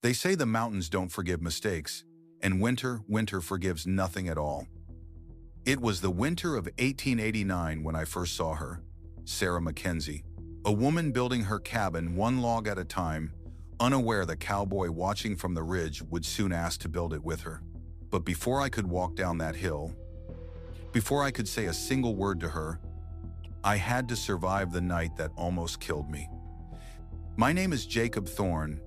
They say the mountains don't forgive mistakes, and winter forgives nothing at all. It was the winter of 1889 when I first saw her, Sarah Mackenzie, a woman building her cabin one log at a time, unaware the cowboy watching from the ridge would soon ask to build it with her. But before I could walk down that hill, before I could say a single word to her, I had to survive the night that almost killed me. My name is Jacob Thorne.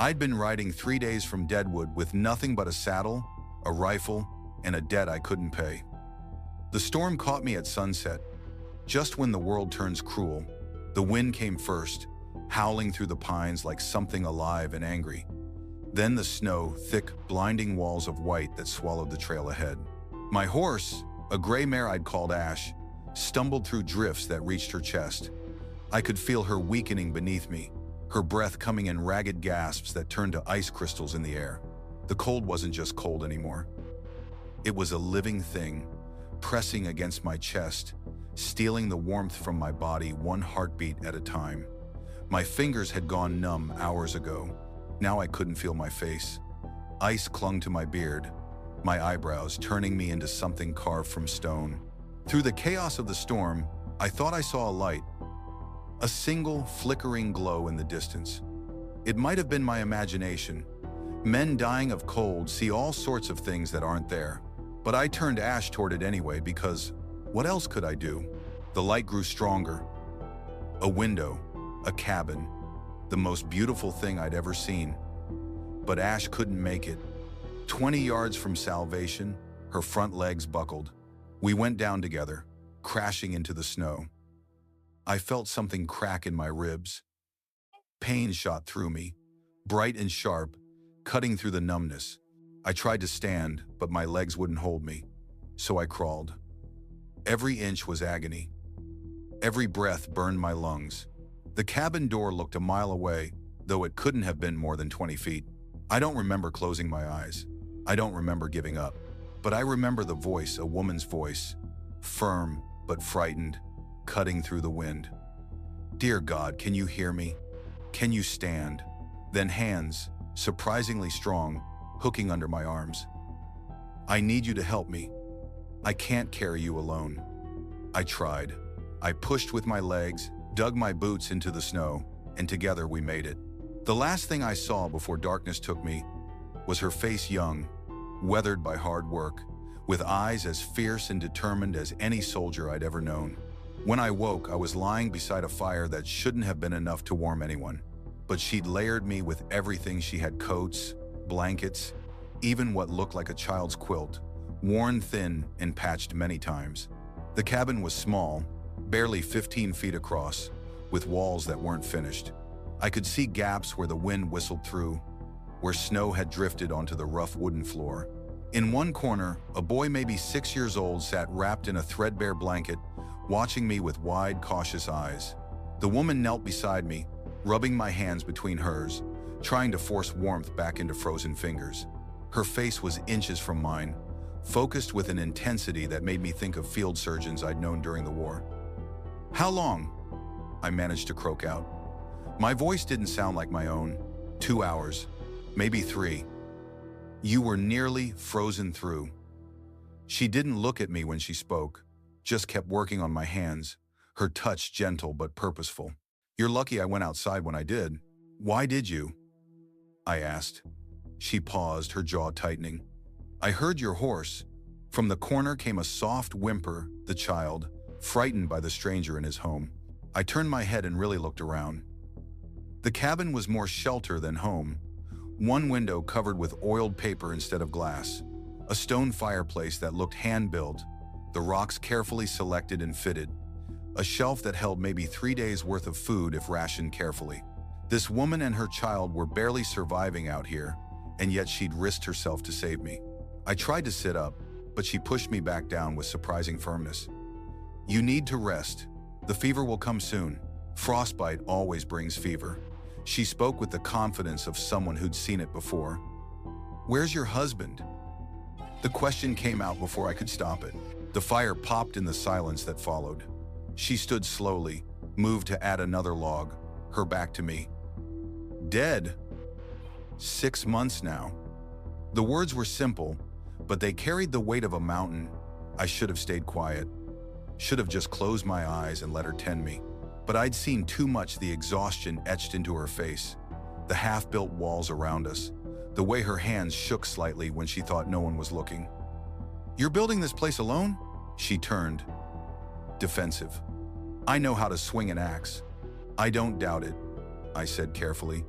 I'd been riding 3 days from Deadwood with nothing but a saddle, a rifle, and a debt I couldn't pay. The storm caught me at sunset, just when the world turns cruel. The wind came first, howling through the pines like something alive and angry. Then the snow, thick, blinding walls of white that swallowed the trail ahead. My horse, a gray mare I'd called Ash, stumbled through drifts that reached her chest. I could feel her weakening beneath me, her breath coming in ragged gasps that turned to ice crystals in the air. The cold wasn't just cold anymore. It was a living thing, pressing against my chest, stealing the warmth from my body one heartbeat at a time. My fingers had gone numb hours ago. Now I couldn't feel my face. Ice clung to my beard, my eyebrows turning me into something carved from stone. Through the chaos of the storm, I thought I saw a light, a single flickering glow in the distance. It might have been my imagination. Men dying of cold see all sorts of things that aren't there. But I turned Ash toward it anyway because what else could I do? The light grew stronger. A window, a cabin, the most beautiful thing I'd ever seen. But Ash couldn't make it. 20 yards from salvation, her front legs buckled. We went down together, crashing into the snow. I felt something crack in my ribs. Pain shot through me, bright and sharp, cutting through the numbness. I tried to stand, but my legs wouldn't hold me, so I crawled. Every inch was agony. Every breath burned my lungs. The cabin door looked a mile away, though it couldn't have been more than 20 feet. I don't remember closing my eyes. I don't remember giving up. But I remember the voice, a woman's voice, firm but frightened, cutting through the wind. "Dear God, can you hear me? Can you stand?" Then hands, surprisingly strong, hooking under my arms. "I need you to help me. I can't carry you alone." I tried. I pushed with my legs, dug my boots into the snow, and together we made it. The last thing I saw before darkness took me was her face, young, weathered by hard work, with eyes as fierce and determined as any soldier I'd ever known. When I woke, I was lying beside a fire that shouldn't have been enough to warm anyone. But she'd layered me with everything. She had coats, blankets, even what looked like a child's quilt, worn thin and patched many times. The cabin was small, barely 15 feet across, with walls that weren't finished. I could see gaps where the wind whistled through, where snow had drifted onto the rough wooden floor. In one corner, a boy maybe 6 years old sat wrapped in a threadbare blanket, watching me with wide, cautious eyes. The woman knelt beside me, rubbing my hands between hers, trying to force warmth back into frozen fingers. Her face was inches from mine, focused with an intensity that made me think of field surgeons I'd known during the war. "How long?" I managed to croak out. My voice didn't sound like my own. 2 hours, maybe 3. "You were nearly frozen through." She didn't look at me when she spoke, just kept working on my hands, her touch gentle but purposeful. "You're lucky I went outside when I did." "Why did you?" I asked. She paused, her jaw tightening. "I heard your horse." From the corner came a soft whimper, the child, frightened by the stranger in his home. I turned my head and really looked around. The cabin was more shelter than home. One window covered with oiled paper instead of glass. A stone fireplace that looked hand-built, the rocks carefully selected and fitted. A shelf that held maybe 3 days' worth of food if rationed carefully. This woman and her child were barely surviving out here, and yet she'd risked herself to save me. I tried to sit up, but she pushed me back down with surprising firmness. "You need to rest. The fever will come soon. Frostbite always brings fever." She spoke with the confidence of someone who'd seen it before. "Where's your husband?" The question came out before I could stop it. The fire popped in the silence that followed. She stood slowly, moved to add another log, her back to me. "Dead." 6 months now. The words were simple, but they carried the weight of a mountain. I should have stayed quiet. Should have just closed my eyes and let her tend me. But I'd seen too much, the exhaustion etched into her face, the half-built walls around us, the way her hands shook slightly when she thought no one was looking. "You're building this place alone?" She turned, defensive. "I know how to swing an axe." "I don't doubt it," I said carefully.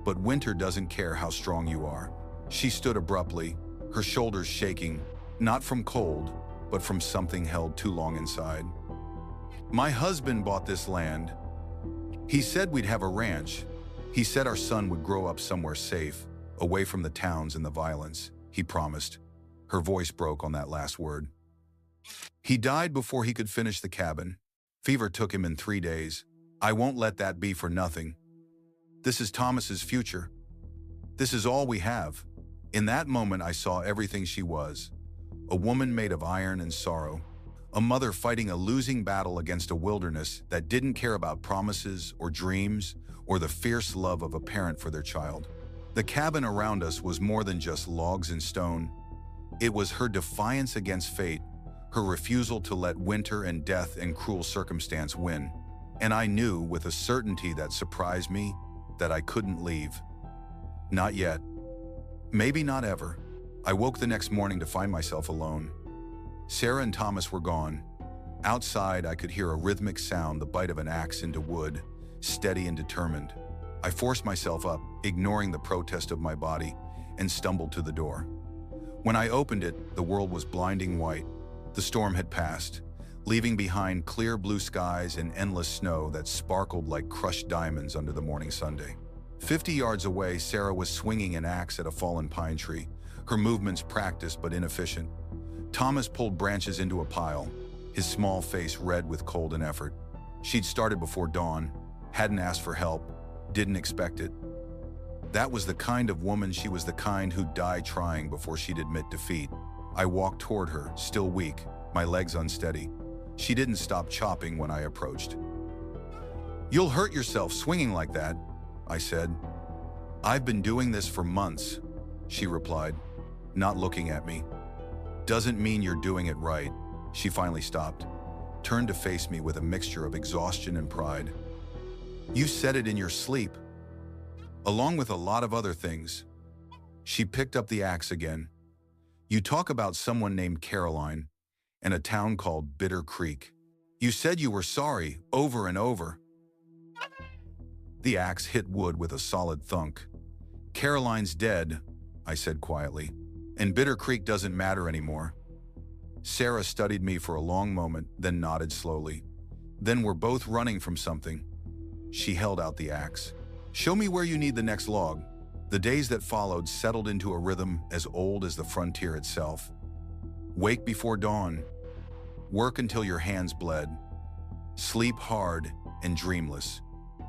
"But winter doesn't care how strong you are." She stood abruptly, her shoulders shaking, not from cold, but from something held too long inside. "My husband bought this land. He said we'd have a ranch. He said our son would grow up somewhere safe, away from the towns and the violence. He promised." Her voice broke on that last word. "He died before he could finish the cabin. Fever took him in 3 days. I won't let that be for nothing. This is Thomas's future. This is all we have." In that moment, I saw everything she was. A woman made of iron and sorrow. A mother fighting a losing battle against a wilderness that didn't care about promises or dreams or the fierce love of a parent for their child. The cabin around us was more than just logs and stone. It was her defiance against fate, her refusal to let winter and death and cruel circumstance win. And I knew with a certainty that surprised me that I couldn't leave. Not yet. Maybe not ever. I woke the next morning to find myself alone. Sarah and Thomas were gone. Outside, I could hear a rhythmic sound, the bite of an axe into wood, steady and determined. I forced myself up, ignoring the protest of my body, and stumbled to the door. When I opened it, the world was blinding white. The storm had passed, leaving behind clear blue skies and endless snow that sparkled like crushed diamonds under the morning sunday. 50 yards away, Sarah was swinging an axe at a fallen pine tree, her movements practiced but inefficient. Thomas pulled branches into a pile, his small face red with cold and effort. She'd started before dawn, hadn't asked for help, didn't expect it. That was the kind of woman. She was the kind who'd die trying before she'd admit defeat. I walked toward her, still weak, my legs unsteady. She didn't stop chopping when I approached. "You'll hurt yourself swinging like that," I said. "I've been doing this for months," she replied, not looking at me. "Doesn't mean you're doing it right." She finally stopped, turned to face me with a mixture of exhaustion and pride. "You said it in your sleep, along with a lot of other things." She picked up the axe again. "You talk about someone named Caroline and a town called Bitter Creek. You said you were sorry over and over." The axe hit wood with a solid thunk. "Caroline's dead," I said quietly, "and Bitter Creek doesn't matter anymore." Sarah studied me for a long moment, then nodded slowly. "Then we're both running from something." She held out the axe. "Show me where you need the next log." The days that followed settled into a rhythm as old as the frontier itself. Wake before dawn. Work until your hands bled. Sleep hard and dreamless.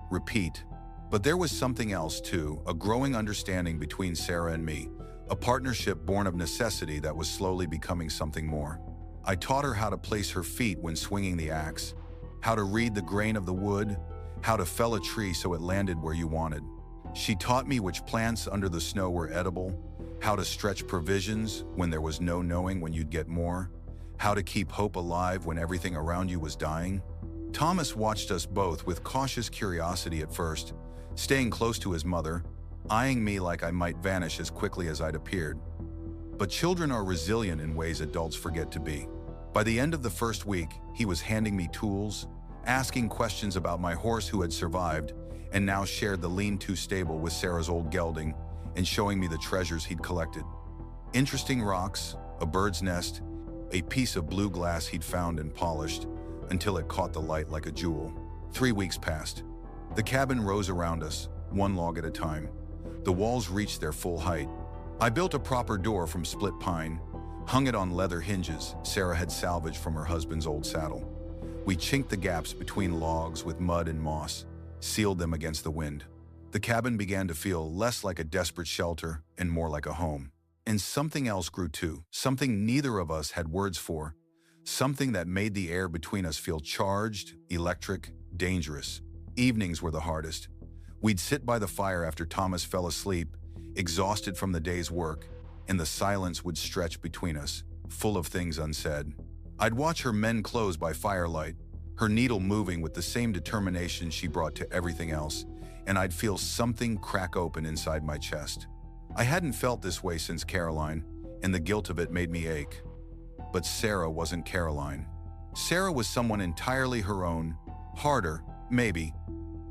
Repeat. But there was something else too, a growing understanding between Sarah and me, a partnership born of necessity that was slowly becoming something more. I taught her how to place her feet when swinging the axe, how to read the grain of the wood, how to fell a tree so it landed where you wanted. She taught me which plants under the snow were edible, how to stretch provisions when there was no knowing when you'd get more, how to keep hope alive when everything around you was dying. Thomas watched us both with cautious curiosity at first, staying close to his mother, eyeing me like I might vanish as quickly as I'd appeared. But children are resilient in ways adults forget to be. By the end of the first week, he was handing me tools, asking questions about my horse who had survived, and now shared the lean-to stable with Sarah's old gelding, and showing me the treasures he'd collected. Interesting rocks, a bird's nest, a piece of blue glass he'd found and polished, until it caught the light like a jewel. 3 weeks passed. The cabin rose around us, one log at a time. The walls reached their full height. I built a proper door from split pine, hung it on leather hinges Sarah had salvaged from her husband's old saddle. We chinked the gaps between logs with mud and moss, sealed them against the wind. The cabin began to feel less like a desperate shelter and more like a home. And something else grew too, something neither of us had words for, something that made the air between us feel charged, electric, dangerous. Evenings were the hardest. We'd sit by the fire after Thomas fell asleep, exhausted from the day's work, and the silence would stretch between us, full of things unsaid. I'd watch her mend clothes by firelight, her needle moving with the same determination she brought to everything else, and I'd feel something crack open inside my chest. I hadn't felt this way since Caroline, and the guilt of it made me ache. But Sarah wasn't Caroline. Sarah was someone entirely her own, harder, maybe,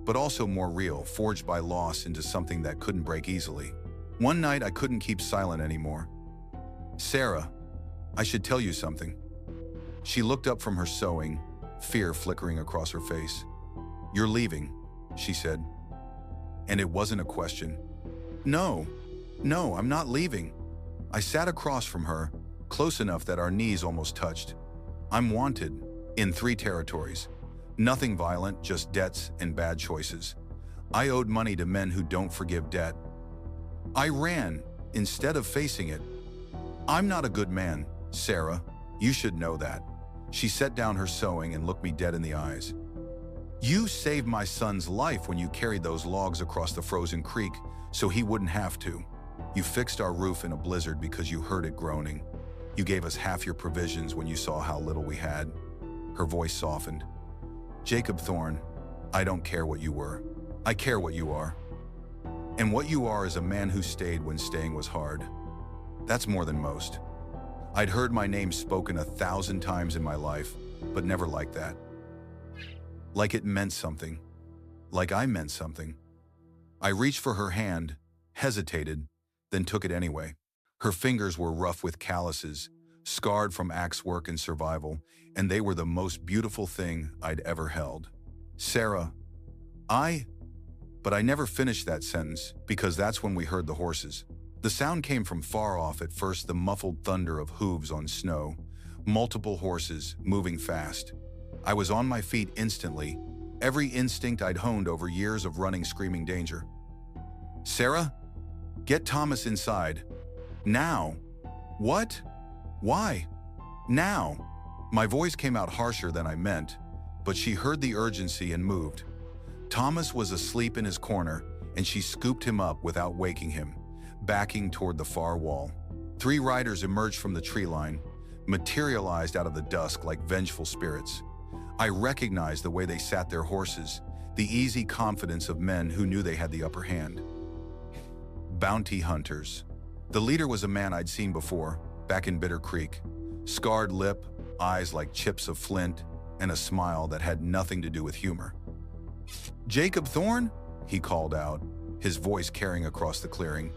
but also more real, forged by loss into something that couldn't break easily. One night I couldn't keep silent anymore. "Sarah, I should tell you something." She looked up from her sewing, fear flickering across her face. "You're leaving," she said. And it wasn't a question. No, I'm not leaving." I sat across from her, close enough that our knees almost touched. "I'm wanted, in 3 territories. Nothing violent, just debts and bad choices. I owed money to men who don't forgive debt. I ran, instead of facing it. I'm not a good man, Sarah. You should know that." She set down her sewing and looked me dead in the eyes. "You saved my son's life when you carried those logs across the frozen creek so he wouldn't have to. You fixed our roof in a blizzard because you heard it groaning. You gave us half your provisions when you saw how little we had." Her voice softened. "Jacob Thorne, I don't care what you were. I care what you are. And what you are is a man who stayed when staying was hard. That's more than most." I'd heard my name spoken 1,000 times in my life, but never like that. Like it meant something. Like I meant something. I reached for her hand, hesitated, then took it anyway. Her fingers were rough with calluses, scarred from axe work and survival, and they were the most beautiful thing I'd ever held. "Sarah, But I never finished that sentence, because that's when we heard the horses. The sound came from far off at first, the muffled thunder of hooves on snow, multiple horses, moving fast. I was on my feet instantly, every instinct I'd honed over years of running, screaming danger. "Sarah, get Thomas inside. Now." "What? Why? Now?" My voice came out harsher than I meant, but she heard the urgency and moved. Thomas was asleep in his corner, and she scooped him up without waking him, backing toward the far wall. 3 riders emerged from the tree line, materialized out of the dusk like vengeful spirits. I recognized the way they sat their horses, the easy confidence of men who knew they had the upper hand. Bounty hunters. The leader was a man I'd seen before, back in Bitter Creek. Scarred lip, eyes like chips of flint, and a smile that had nothing to do with humor. "Jacob Thorne?" he called out, his voice carrying across the clearing.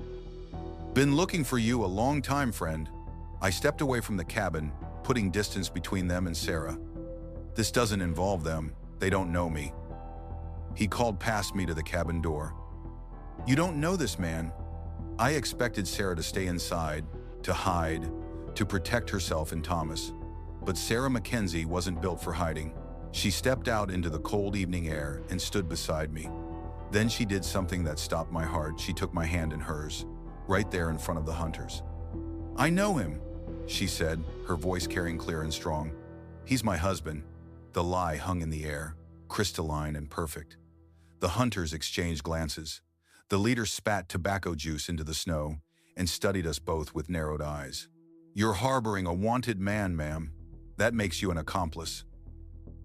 "Been looking for you a long time, friend." I stepped away from the cabin, putting distance between them and Sarah. "This doesn't involve them. They don't know me." He called past me to the cabin door. "You don't know this man." I expected Sarah to stay inside, to hide, to protect herself and Thomas. But Sarah Mackenzie wasn't built for hiding. She stepped out into the cold evening air and stood beside me. Then she did something that stopped my heart. She took my hand in hers, right there in front of the hunters. "I know him," she said, her voice carrying clear and strong. "He's my husband." The lie hung in the air, crystalline and perfect. The hunters exchanged glances. The leader spat tobacco juice into the snow and studied us both with narrowed eyes. "You're harboring a wanted man, ma'am. That makes you an accomplice."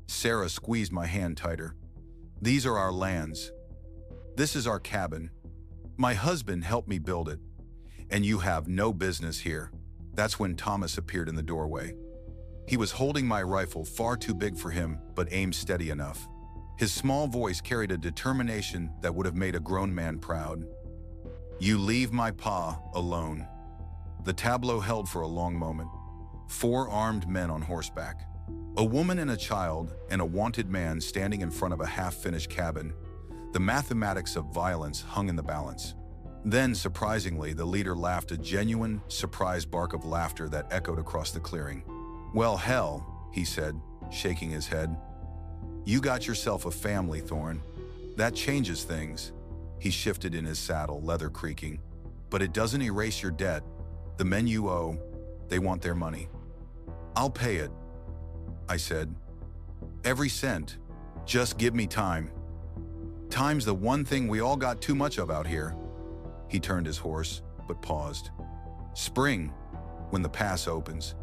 Sarah squeezed my hand tighter. "These are our lands. This is our cabin. My husband helped me build it. And you have no business here." That's when Thomas appeared in the doorway. He was holding my rifle, far too big for him, but aimed steady enough. His small voice carried a determination that would have made a grown man proud. "You leave my pa alone." The tableau held for a long moment. 4 armed men on horseback. A woman and a child, and a wanted man standing in front of a half-finished cabin. The mathematics of violence hung in the balance. Then, surprisingly, the leader laughed, a genuine, surprised bark of laughter that echoed across the clearing. "Well, hell," he said, shaking his head. "You got yourself a family, Thorne. That changes things." He shifted in his saddle, leather creaking. "But it doesn't erase your debt. The men you owe, they want their money." "I'll pay it," I said. "Every cent. Just give me time. Time's the one thing we all got too much of out here." He turned his horse, but paused. Spring, when the pass opens.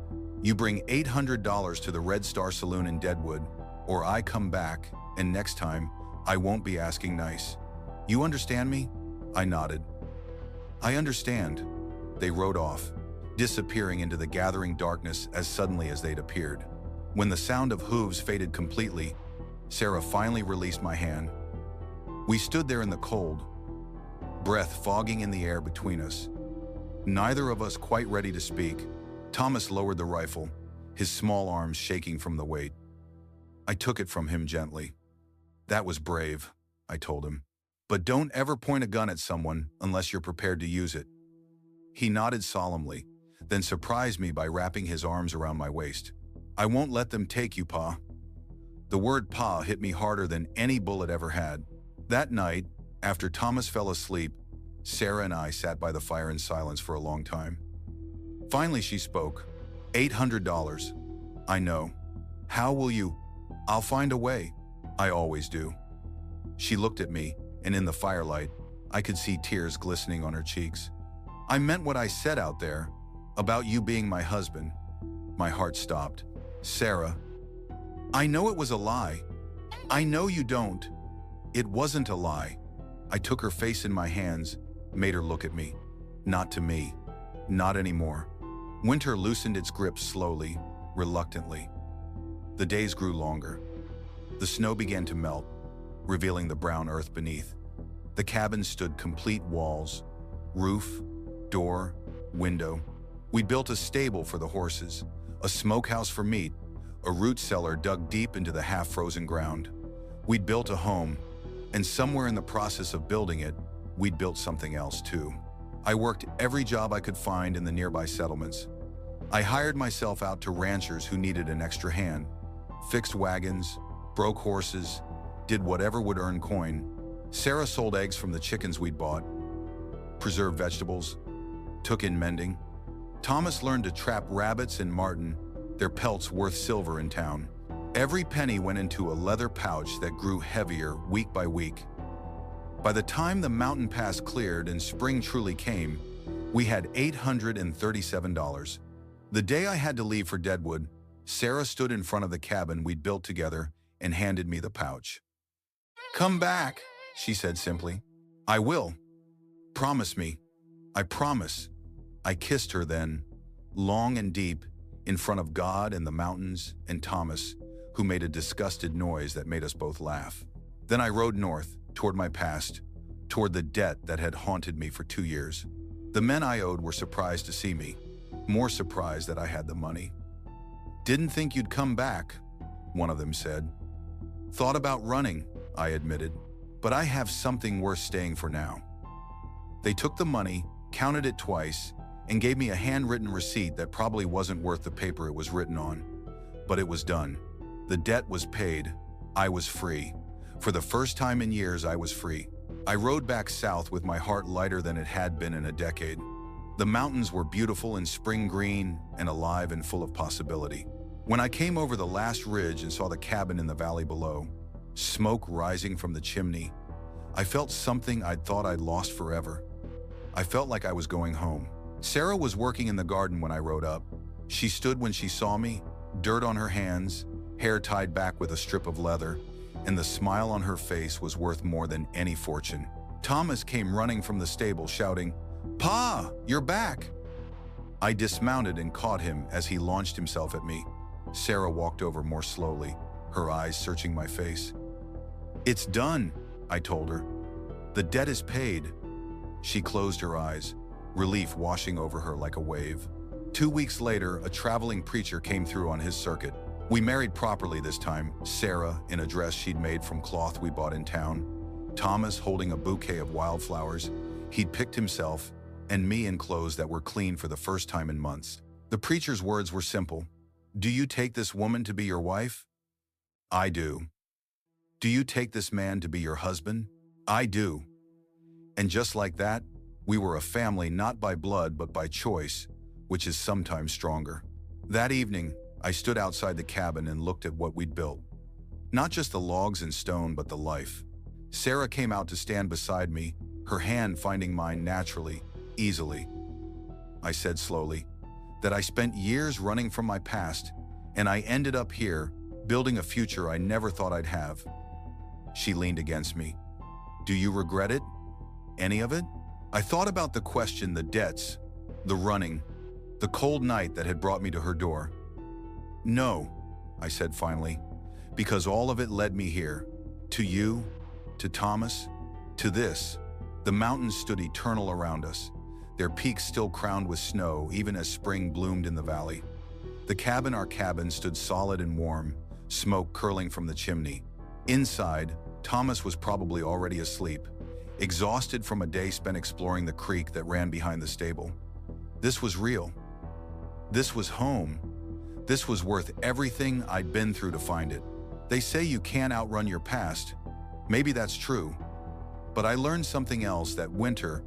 You bring $800 to the Red Star Saloon in Deadwood, or I come back, and next time, I won't be asking nice. You understand me? I nodded. I understand. They rode off, disappearing into the gathering darkness as suddenly as they'd appeared. When the sound of hooves faded completely, Sarah finally released my hand. We stood there in the cold, breath fogging in the air between us. Neither of us quite ready to speak. Thomas lowered the rifle, his small arms shaking from the weight. I took it from him gently. That was brave, I told him. But don't ever point a gun at someone unless you're prepared to use it. He nodded solemnly, then surprised me by wrapping his arms around my waist. I won't let them take you, Pa. The word Pa hit me harder than any bullet ever had. That night, after Thomas fell asleep, Sarah and I sat by the fire in silence for a long time. Finally, she spoke. $800. I know. How will you? I'll find a way. I always do. She looked at me, and in the firelight, I could see tears glistening on her cheeks. I meant what I said out there, about you being my husband. My heart stopped. Sarah, I know it was a lie. I know you don't. It wasn't a lie. I took her face in my hands, made her look at me. Not to me. Not anymore. Winter loosened its grip slowly, reluctantly. The days grew longer. The snow began to melt, revealing the brown earth beneath. The cabin stood complete walls, roof, door, window. We built a stable for the horses, a smokehouse for meat, a root cellar dug deep into the half-frozen ground. We'd built a home, and somewhere in the process of building it, we'd built something else too. I worked every job I could find in the nearby settlements. I hired myself out to ranchers who needed an extra hand, fixed wagons, broke horses, did whatever would earn coin. Sarah sold eggs from the chickens we'd bought, preserved vegetables, took in mending. Thomas learned to trap rabbits and marten, their pelts worth silver in town. Every penny went into a leather pouch that grew heavier week by week. By the time the mountain pass cleared and spring truly came, we had $837. The day I had to leave for Deadwood, Sarah stood in front of the cabin we'd built together and handed me the pouch. Come back, she said simply. I will. Promise me. I promise. I kissed her then, long and deep, in front of God and the mountains and Thomas, who made a disgusted noise that made us both laugh. Then I rode north, toward my past, toward the debt that had haunted me for 2 years. The men I owed were surprised to see me, more surprised that I had the money. Didn't think you'd come back, one of them said. Thought about running, I admitted, but I have something worth staying for now. They took the money, counted it twice, and gave me a handwritten receipt that probably wasn't worth the paper it was written on. But it was done. The debt was paid. I was free. For the first time in years, I was free. I rode back south with my heart lighter than it had been in a decade. The mountains were beautiful and spring green and alive and full of possibility. When I came over the last ridge and saw the cabin in the valley below, smoke rising from the chimney, I felt something I'd thought I'd lost forever. I felt like I was going home. Sarah was working in the garden when I rode up. She stood when she saw me, dirt on her hands, hair tied back with a strip of leather, and the smile on her face was worth more than any fortune. Thomas came running from the stable shouting, Pa, you're back! I dismounted and caught him as he launched himself at me. Sarah walked over more slowly, her eyes searching my face. It's done, I told her. The debt is paid. She closed her eyes, relief washing over her like a wave. 2 weeks later, a traveling preacher came through on his circuit. We married properly this time, Sarah in a dress she'd made from cloth we bought in town, Thomas holding a bouquet of wildflowers he'd picked himself, and me in clothes that were clean for the first time in months. The preacher's words were simple. Do you take this woman to be your wife? I do. Do you take this man to be your husband? I do. And just like that, we were a family not by blood but by choice, which is sometimes stronger. That evening, I stood outside the cabin and looked at what we'd built. Not just the logs and stone, but the life. Sarah came out to stand beside me, her hand finding mine naturally, easily. I said slowly that I spent years running from my past, and I ended up here, building a future I never thought I'd have. She leaned against me. Do you regret it? Any of it? I thought about the question, the debts, the running, the cold night that had brought me to her door. No, I said finally, because all of it led me here, to you, to Thomas, to this. The mountains stood eternal around us, their peaks still crowned with snow even as spring bloomed in the valley. Our cabin stood solid and warm, smoke curling from the chimney. Inside, Thomas was probably already asleep, exhausted from a day spent exploring the creek that ran behind the stable. This was real. This was home. This was worth everything I'd been through to find it. They say you can't outrun your past. Maybe that's true. But I learned something else that winter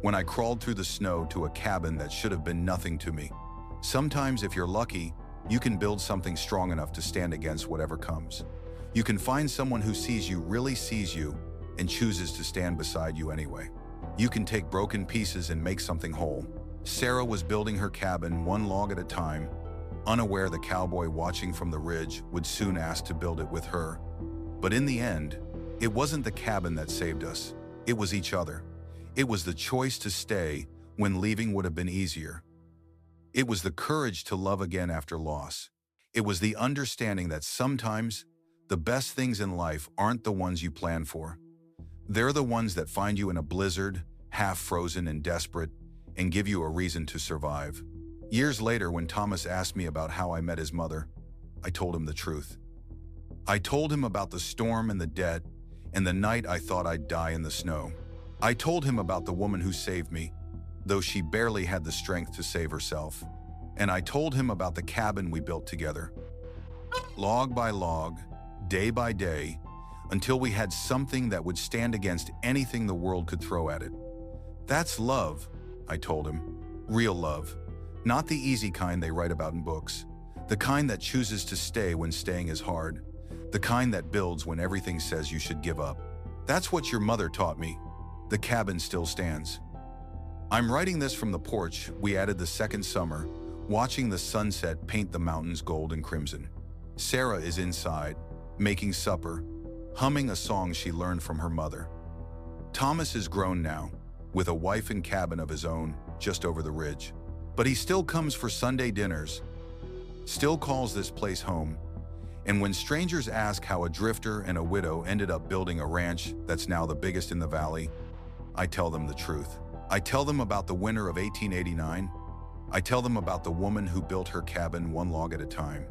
when I crawled through the snow to a cabin that should have been nothing to me. Sometimes, if you're lucky, you can build something strong enough to stand against whatever comes. You can find someone who sees you, really sees you, and chooses to stand beside you anyway. You can take broken pieces and make something whole. Sarah was building her cabin one log at a time, unaware the cowboy watching from the ridge would soon ask to build it with her. But in the end, it wasn't the cabin that saved us. It was each other. It was the choice to stay when leaving would have been easier. It was the courage to love again after loss. It was the understanding that sometimes the best things in life aren't the ones you plan for. They're the ones that find you in a blizzard, half frozen and desperate, and give you a reason to survive. Years later, when Thomas asked me about how I met his mother, I told him the truth. I told him about the storm and the debt, and the night I thought I'd die in the snow. I told him about the woman who saved me, though she barely had the strength to save herself. And I told him about the cabin we built together. Log by log, day by day, until we had something that would stand against anything the world could throw at it. That's love, I told him. Real love. Not the easy kind they write about in books. The kind that chooses to stay when staying is hard. The kind that builds when everything says you should give up. That's what your mother taught me. The cabin still stands. I'm writing this from the porch we added the second summer, watching the sunset paint the mountains gold and crimson. Sarah is inside, making supper, humming a song she learned from her mother. Thomas is grown now, with a wife and cabin of his own just over the ridge. But he still comes for Sunday dinners, still calls this place home. And when strangers ask how a drifter and a widow ended up building a ranch that's now the biggest in the valley, I tell them the truth. I tell them about the winter of 1889. I tell them about the woman who built her cabin one log at a time.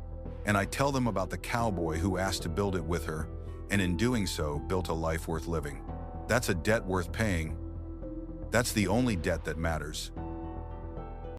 And I tell them about the cowboy who asked to build it with her, and in doing so, built a life worth living. That's a debt worth paying. That's the only debt that matters.